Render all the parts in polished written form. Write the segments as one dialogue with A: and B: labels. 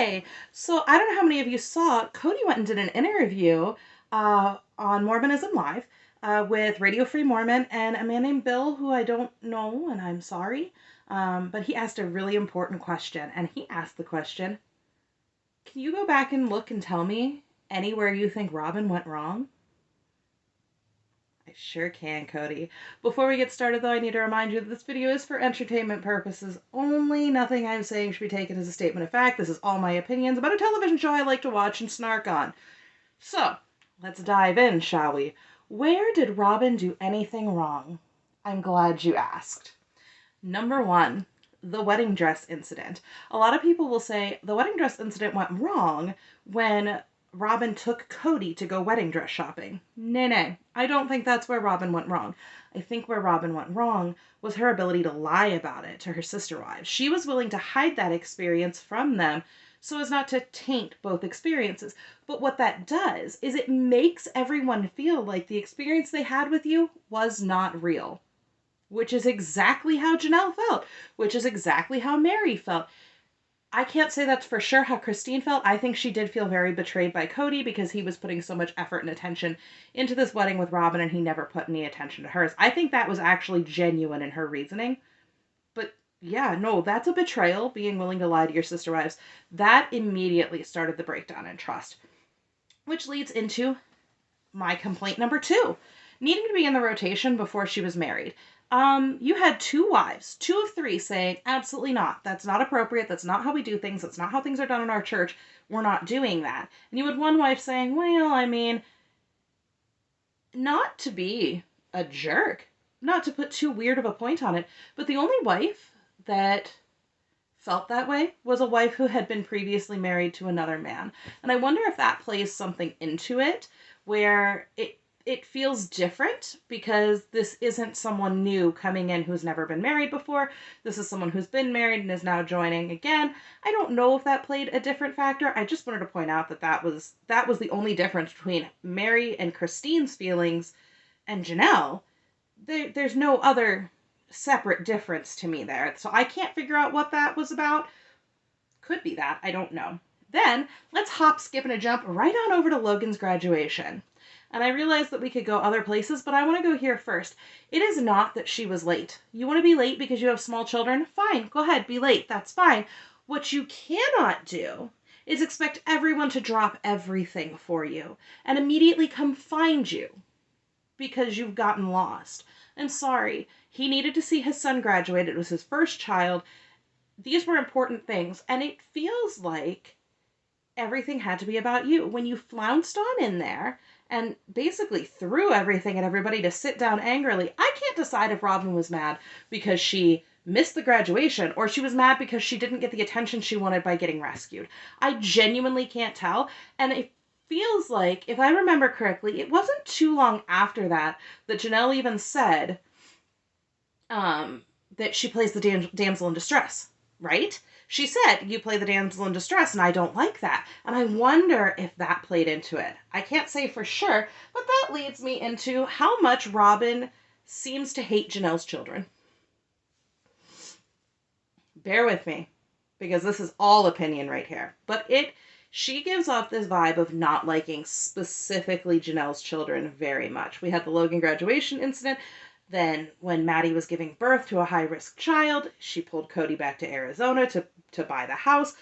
A: Hey, so I don't know how many of you saw, Kody went and did an interview on Mormonism Live with Radio Free Mormon and a man named Bill, who I don't know, and I'm sorry. But he asked a really important question, and he asked the question, can you go back and look and tell me anywhere you think Robin went wrong? I sure can, Kody. Before we get started, though, I need to remind you that this video is for entertainment purposes only. Nothing I'm saying should be taken as a statement of fact. This is all my opinions about a television show I like to watch and snark on. So, let's dive in, shall we? Where did Robin do anything wrong? I'm glad you asked. Number one, the wedding dress incident. A lot of people will say the wedding dress incident went wrong when Robin took Kody to go wedding dress shopping. Nay. I don't think that's where Robin went wrong. I think where Robin went wrong was her ability to lie about it to her sister wives. She was willing to hide that experience from them so as not to taint both experiences. But what that does is it makes everyone feel like the experience they had with you was not real. Which is exactly how Janelle felt. Which is exactly how Mary felt. I can't say that's for sure how Christine felt. I think she did feel very betrayed by Kody because he was putting so much effort and attention into this wedding with Robin and he never put any attention to hers. I think that was actually genuine in her reasoning. But yeah, no, that's a betrayal, being willing to lie to your sister wives. That immediately started the breakdown in trust. Which leads into my complaint number 2. Needing to be in the rotation before she was married. You had 2 wives, 2 of 3 saying, absolutely not. That's not appropriate. That's not how we do things. That's not how things are done in our church. We're not doing that. And you had 1 wife saying, well, I mean, not to be a jerk, not to put too weird of a point on it, but the only wife that felt that way was a wife who had been previously married to another man. And I wonder if that plays something into it, where it feels different because this isn't someone new coming in who's never been married before. This is someone who's been married and is now joining again. I don't know if that played a different factor. I just wanted to point out that that was the only difference between Mary and Christine's feelings and Janelle. There's no other separate difference to me there. So I can't figure out what that was about. Could be that. I don't know. Then let's hop, skip, and a jump right on over to Logan's graduation. And I realized that we could go other places, but I want to go here first. It is not that she was late. You want to be late because you have small children? Fine, go ahead, be late. That's fine. What you cannot do is expect everyone to drop everything for you and immediately come find you because you've gotten lost. And sorry, he needed to see his son graduate. It was his first child. These were important things, and it feels like everything had to be about you. When you flounced on in there and basically threw everything at everybody to sit down angrily, I can't decide if Robin was mad because she missed the graduation or she was mad because she didn't get the attention she wanted by getting rescued. I genuinely can't tell, and it feels like, if I remember correctly, it wasn't too long after that Janelle even said that she plays the damsel in distress, right? She said, you play the damsel in distress, and I don't like that. And I wonder if that played into it. I can't say for sure, but that leads me into how much Robin seems to hate Janelle's children. Bear with me, because this is all opinion right here. But she gives off this vibe of not liking specifically Janelle's children very much. We had the Logan graduation incident. Then when Maddie was giving birth to a high-risk child, she pulled Kody back to Arizona to buy the house.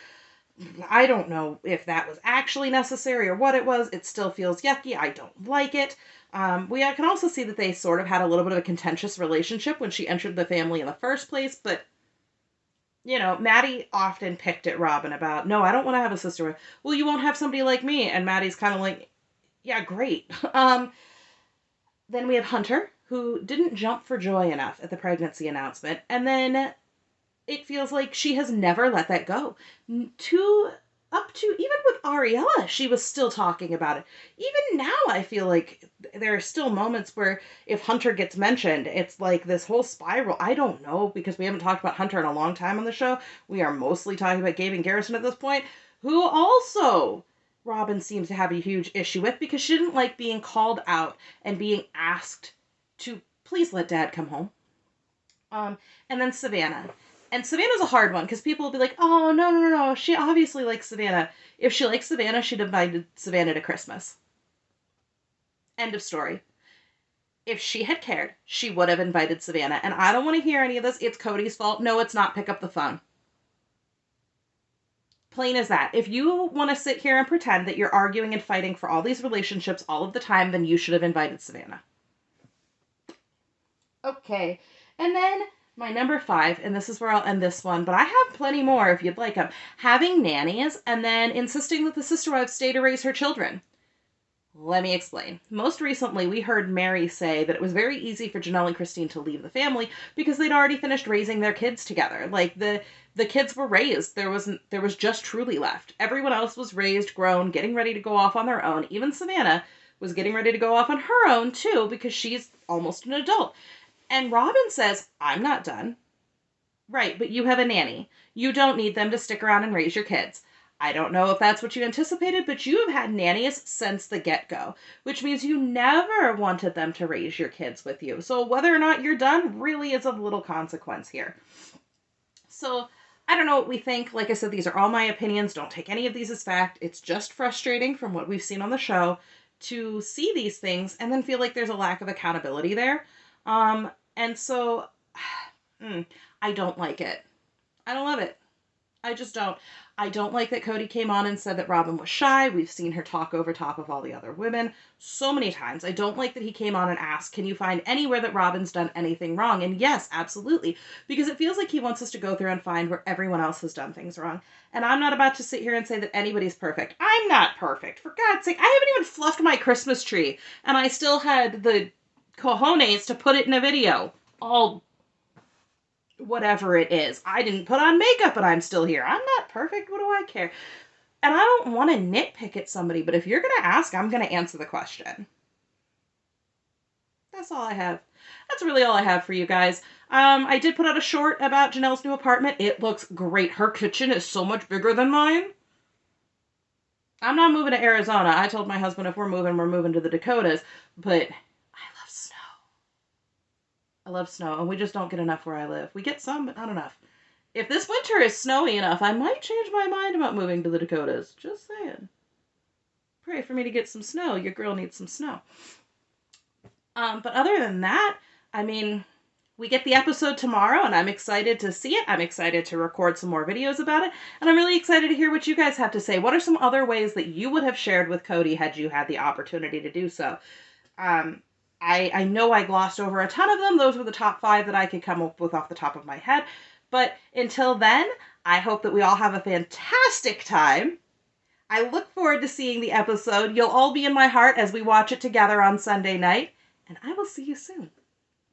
A: I don't know if that was actually necessary or what it was. It still feels yucky. I don't like it. We can also see that they sort of had a little bit of a contentious relationship when she entered the family in the first place, but you know, Maddie often picked at Robin about, no, I don't want to have a sister. Well, you won't have somebody like me. And Maddie's kind of like, yeah, great. Then we have Hunter, who didn't jump for joy enough at the pregnancy announcement. And then it feels like she has never let that go. Up to, even with Ariella, she was still talking about it. Even now, I feel like there are still moments where if Hunter gets mentioned, it's like this whole spiral. I don't know, because we haven't talked about Hunter in a long time on the show. We are mostly talking about Gabe and Garrison at this point, who also Robin seems to have a huge issue with because she didn't like being called out and being asked to please let Dad come home. And then Savannah. And Savannah's a hard one because people will be like, oh, no, no, no, no. She obviously likes Savannah. If she likes Savannah, she'd invited Savannah to Christmas. End of story. If she had cared, she would have invited Savannah. And I don't want to hear any of this. It's Kody's fault. No, it's not. Pick up the phone. Plain as that. If you want to sit here and pretend that you're arguing and fighting for all these relationships all of the time, then you should have invited Savannah. Okay. And then my number 5, and this is where I'll end this one, but I have plenty more if you'd like them. Having nannies and then insisting that the sister wives stay to raise her children. Let me explain. Most recently, we heard Mary say that it was very easy for Janelle and Christine to leave the family because they'd already finished raising their kids together. Like the kids were raised. There was just Truly left. Everyone else was raised, grown, getting ready to go off on their own. Even Savannah was getting ready to go off on her own too because she's almost an adult. And Robin says, "I'm not done." Right, but you have a nanny. You don't need them to stick around and raise your kids. I don't know if that's what you anticipated, but you have had nannies since the get-go, which means you never wanted them to raise your kids with you. So whether or not you're done really is of little consequence here. So I don't know what we think. Like I said, these are all my opinions. Don't take any of these as fact. It's just frustrating from what we've seen on the show to see these things and then feel like there's a lack of accountability there. And so I don't like it. I don't love it. I just don't. I don't like that Kody came on and said that Robin was shy. We've seen her talk over top of all the other women so many times. I don't like that he came on and asked, can you find anywhere that Robin's done anything wrong? And yes, absolutely. Because it feels like he wants us to go through and find where everyone else has done things wrong. And I'm not about to sit here and say that anybody's perfect. I'm not perfect. For God's sake, I haven't even fluffed my Christmas tree. And I still had the cojones to put it in a video. All whatever it is. I didn't put on makeup, but I'm still here. I'm not perfect. What do I care? And I don't want to nitpick at somebody, but if you're going to ask, I'm going to answer the question. That's all I have. That's really all I have for you guys. I did put out a short about Janelle's new apartment. It looks great. Her kitchen is so much bigger than mine. I'm not moving to Arizona. I told my husband if we're moving to the Dakotas, but I love snow, and we just don't get enough where I live. We get some, but not enough. If this winter is snowy enough, I might change my mind about moving to the Dakotas. Just saying. Pray for me to get some snow. Your girl needs some snow. But other than that, I mean, we get the episode tomorrow, and I'm excited to see it. I'm excited to record some more videos about it, and I'm really excited to hear what you guys have to say. What are some other ways that you would have shared with Kody had you had the opportunity to do so? I know I glossed over a ton of them. Those were the top 5 that I could come up with off the top of my head. But until then, I hope that we all have a fantastic time. I look forward to seeing the episode. You'll all be in my heart as we watch it together on Sunday night. And I will see you soon.